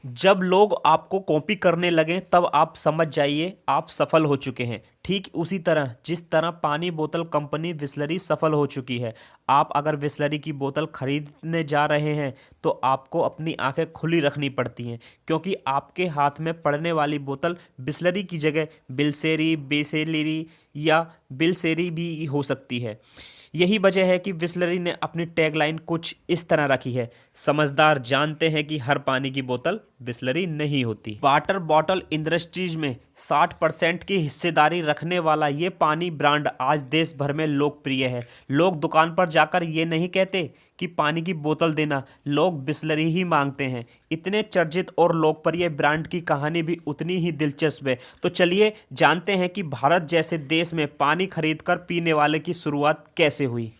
जब लोग आपको कॉपी करने लगें तब आप समझ जाइए आप सफल हो चुके हैं। ठीक उसी तरह जिस तरह पानी बोतल कंपनी बिसलरी सफल हो चुकी है। आप अगर बिसलरी की बोतल खरीदने जा रहे हैं तो आपको अपनी आंखें खुली रखनी पड़ती हैं, क्योंकि आपके हाथ में पड़ने वाली बोतल बिसलरी की जगह बिलसेरी, बेसेलेरी या बिलसेरी भी हो सकती है। यही वजह है कि बिसलरी ने अपनी टैगलाइन कुछ इस तरह रखी है, समझदार जानते हैं कि हर पानी की बोतल बिसलरी नहीं होती। वाटर बॉटल इंडस्ट्रीज में 60% की हिस्सेदारी रखने वाला ये पानी ब्रांड आज देश भर में लोकप्रिय है। लोग दुकान पर जाकर ये नहीं कहते कि पानी की बोतल देना, लोग बिसलरी ही मांगते हैं। इतने चर्चित और लोकप्रिय ब्रांड की कहानी भी उतनी ही दिलचस्प है। तो चलिए जानते हैं कि भारत जैसे देश में पानी खरीदकर पीने वाले की शुरुआत कैसे हुई।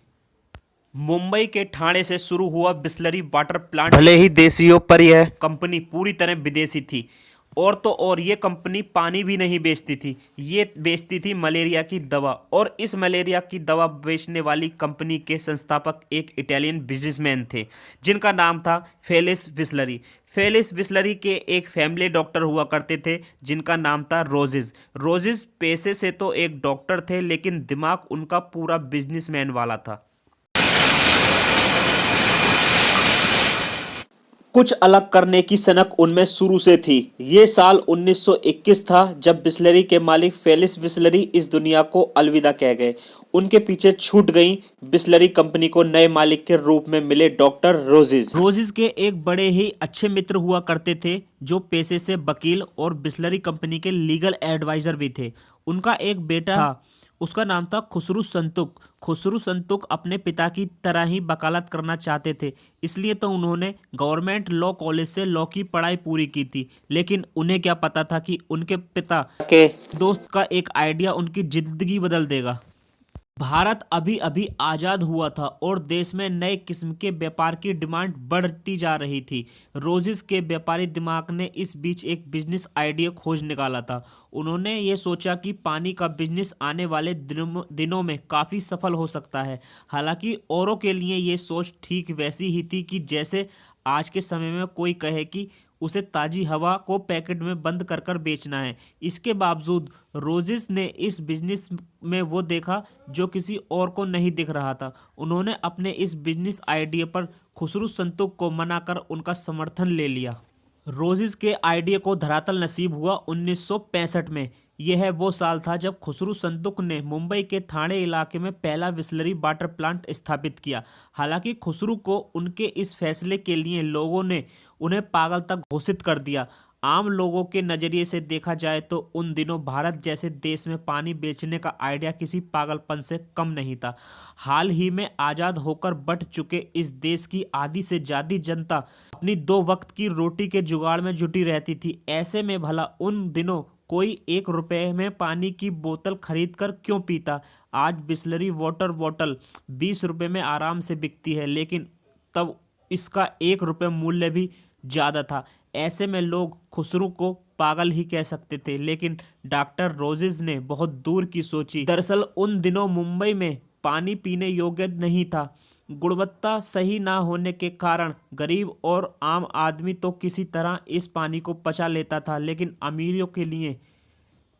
मुंबई के ठाणे से शुरू हुआ बिसलरी वाटर प्लांट भले ही देशियों पर यह कंपनी पूरी तरह विदेशी थी। और तो और ये कंपनी पानी भी नहीं बेचती थी, ये बेचती थी मलेरिया की दवा। और इस मलेरिया की दवा बेचने वाली कंपनी के संस्थापक एक इटालियन बिजनेसमैन थे जिनका नाम था फेलिस बिसलरी। फेलिस बिसलरी के एक फैमिली डॉक्टर हुआ करते थे जिनका नाम था रोजिज। रोजिज पेशे से तो एक डॉक्टर थे, लेकिन दिमाग उनका पूरा बिजनेसमैन वाला था। कुछ अलग करने की सनक उनमें शुरू से थी। ये साल 1921 था जब बिसलरी के मालिक फेलिस बिसलरी इस दुनिया को अलविदा कह गए। उनके पीछे छूट गई बिसलरी कंपनी को नए मालिक के रूप में मिले डॉक्टर रोजिज। रोजिज के एक बड़े ही अच्छे मित्र हुआ करते थे जो पेशे से वकील और बिसलरी कंपनी के लीगल एडवाइजर भी थे। उनका एक बेटा था, उसका नाम था खुसरू संतुक। खुसरू संतुक अपने पिता की तरह ही वकालत करना चाहते थे, इसलिए तो उन्होंने गवर्नमेंट लॉ कॉलेज से लॉ की पढ़ाई पूरी की थी। लेकिन उन्हें क्या पता था कि उनके पिता के दोस्त का एक आइडिया उनकी जिंदगी बदल देगा। भारत अभी अभी आज़ाद हुआ था और देश में नए किस्म के व्यापार की डिमांड बढ़ती जा रही थी। रोजिस के व्यापारी दिमाग ने इस बीच एक बिजनेस आइडिया खोज निकाला था। उन्होंने ये सोचा कि पानी का बिजनेस आने वाले दिनों में काफ़ी सफल हो सकता है। हालांकि औरों के लिए ये सोच ठीक वैसी ही थी कि जैसे आज के समय में कोई कहे कि उसे ताज़ी हवा को पैकेट में बंद कर कर बेचना है। इसके बावजूद रोजिस ने इस बिजनेस में वो देखा जो किसी और को नहीं दिख रहा था। उन्होंने अपने इस बिजनेस आइडिया पर खुसरू संतुक को मनाकर उनका समर्थन ले लिया। रोजिस के आइडिया को धरातल नसीब हुआ 1965 में। यह वो साल था जब खुसरू संतुक ने मुंबई के ठाणे इलाके में पहला बिसलरी वाटर प्लांट स्थापित किया। हालांकि खुसरू को उनके इस फैसले के लिए लोगों ने उन्हें पागल तक घोषित कर दिया। आम लोगों के नज़रिए से देखा जाए तो उन दिनों भारत जैसे देश में पानी बेचने का आइडिया किसी पागलपन से कम नहीं था। हाल ही में आज़ाद होकर बंट चुके इस देश की आधी से ज़्यादा जनता अपनी दो वक्त की रोटी के जुगाड़ में जुटी रहती थी। ऐसे में भला उन दिनों कोई 1 रुपए में पानी की बोतल खरीद कर क्यों पीता। आज बिसलरी वाटर बॉटल 20 रुपए में आराम से बिकती है, लेकिन तब इसका 1 रुपये मूल्य भी ज़्यादा था। ऐसे में लोग खुसरू को पागल ही कह सकते थे, लेकिन डॉक्टर रोजिज ने बहुत दूर की सोची। दरअसल उन दिनों मुंबई में पानी पीने योग्य नहीं था। गुणवत्ता सही ना होने के कारण गरीब और आम आदमी तो किसी तरह इस पानी को पचा लेता था, लेकिन अमीरों के लिए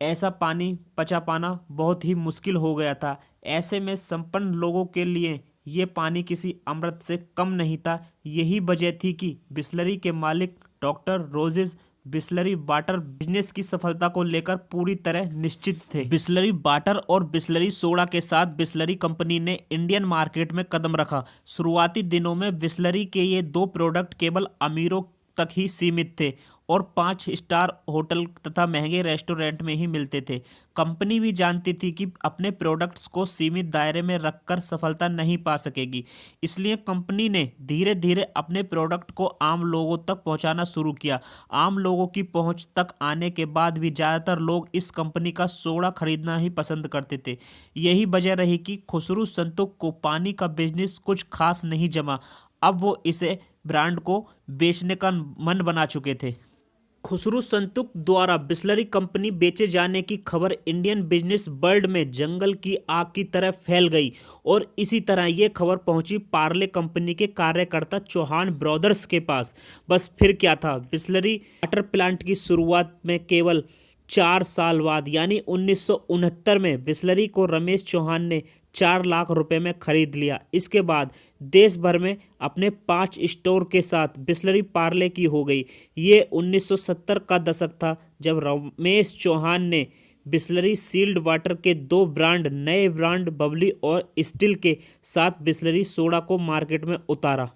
ऐसा पानी पचा पाना बहुत ही मुश्किल हो गया था। ऐसे में संपन्न लोगों के लिए ये पानी किसी अमृत से कम नहीं था। यही वजह थी कि बिसलरी के मालिक doctor roses Bisleri water business की सफलता को लेकर पूरी तरह निश्चित थे। बिसलरी वाटर और बिसलरी सोडा के साथ बिसलरी कंपनी ने इंडियन मार्केट में कदम रखा। शुरुआती दिनों में बिसलरी के ये दो प्रोडक्ट केवल अमीरों तक ही सीमित थे और 5 स्टार होटल तथा महंगे रेस्टोरेंट में ही मिलते थे। कंपनी भी जानती थी कि अपने प्रोडक्ट्स को सीमित दायरे में रखकर सफलता नहीं पा सकेगी, इसलिए कंपनी ने धीरे धीरे अपने प्रोडक्ट को आम लोगों तक पहुंचाना शुरू किया। आम लोगों की पहुंच तक आने के बाद भी ज़्यादातर लोग इस कंपनी का सोडा खरीदना ही पसंद करते थे। यही वजह रही कि खुसरू संतुक को पानी का बिजनेस कुछ खास नहीं जमा। अब वो इसे ब्रांड को बेचने का मन बना चुके थे। खुसरू संतुक द्वारा बिस्लरी कंपनी बेचे जाने की खबर इंडियन बिजनेस वर्ल्ड में जंगल की आग की तरह फैल गई और इसी तरह ये खबर पहुंची पार्ले कंपनी के कार्यकर्ता चौहान ब्रदर्स के पास। बस फिर क्या था, बिस्लरी वाटर प्लांट की शुरुआत में केवल 4 साल बाद यानी 1969 में बिस्लरी को रमेश चौहान ने 4 लाख रुपए में खरीद लिया। इसके बाद देश भर में अपने 5 स्टोर के साथ बिस्लरी पार्ले की हो गई। ये 1970 का दशक था जब रमेश चौहान ने बिस्लरी सील्ड वाटर के 2 ब्रांड नए ब्रांड बबली और स्टिल के साथ बिस्लरी सोडा को मार्केट में उतारा।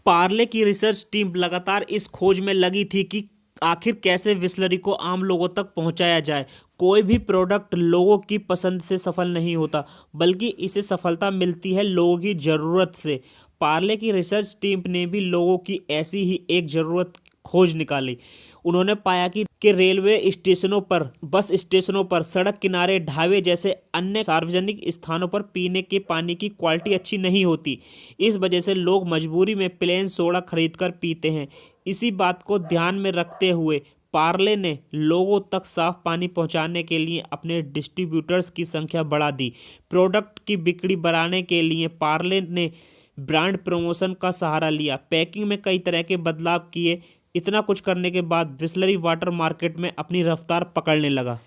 पार्ले की रिसर्च टीम लगातार इस खोज में लगी थी कि आखिर कैसे बिस्लरी को आम लोगों तक पहुंचाया जाए। कोई भी प्रोडक्ट लोगों की पसंद से सफल नहीं होता, बल्कि इसे सफलता मिलती है लोगों की ज़रूरत से। पार्ले की रिसर्च टीम ने भी लोगों की ऐसी ही एक ज़रूरत खोज निकाली। उन्होंने पाया कि रेलवे स्टेशनों पर, बस स्टेशनों पर, सड़क किनारे, ढाबे जैसे अन्य सार्वजनिक स्थानों पर पीने के पानी की क्वालिटी अच्छी नहीं होती। इस वजह से लोग मजबूरी में प्लेन सोडा खरीदकर पीते हैं। इसी बात को ध्यान में रखते हुए पार्ले ने लोगों तक साफ पानी पहुंचाने के लिए अपने डिस्ट्रीब्यूटर्स की संख्या बढ़ा दी। प्रोडक्ट की बिक्री बढ़ाने के लिए पार्ले ने ब्रांड प्रमोशन का सहारा लिया, पैकिंग में कई तरह के बदलाव किए। इतना कुछ करने के बाद बिस्लरी वाटर मार्केट में अपनी रफ्तार पकड़ने लगा।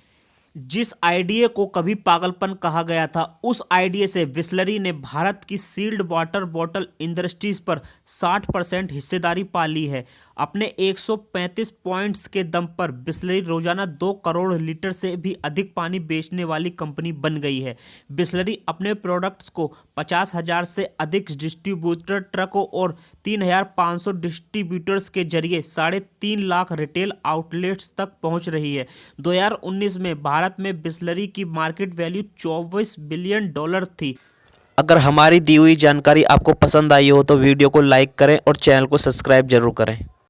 जिस आइडिया को कभी पागलपन कहा गया था, उस आइडिया से बिस्लरी ने भारत की सील्ड वाटर बॉटल इंडस्ट्रीज पर 60% हिस्सेदारी पा ली है। अपने 135 पॉइंट्स के दम पर बिस्लरी रोजाना 2 करोड़ लीटर से भी अधिक पानी बेचने वाली कंपनी बन गई है। बिस्लरी अपने प्रोडक्ट्स को 50,000 से अधिक डिस्ट्रीब्यूटर ट्रकों और 3,500 डिस्ट्रीब्यूटर्स के जरिए 3.5 लाख रिटेल आउटलेट्स तक पहुंच रही है। 2019 में भारत में बिस्लरी की मार्केट वैल्यू $24 बिलियन थी। अगर हमारी दी हुई जानकारी आपको पसंद आई हो तो वीडियो को लाइक करें और चैनल को सब्सक्राइब जरूर करें।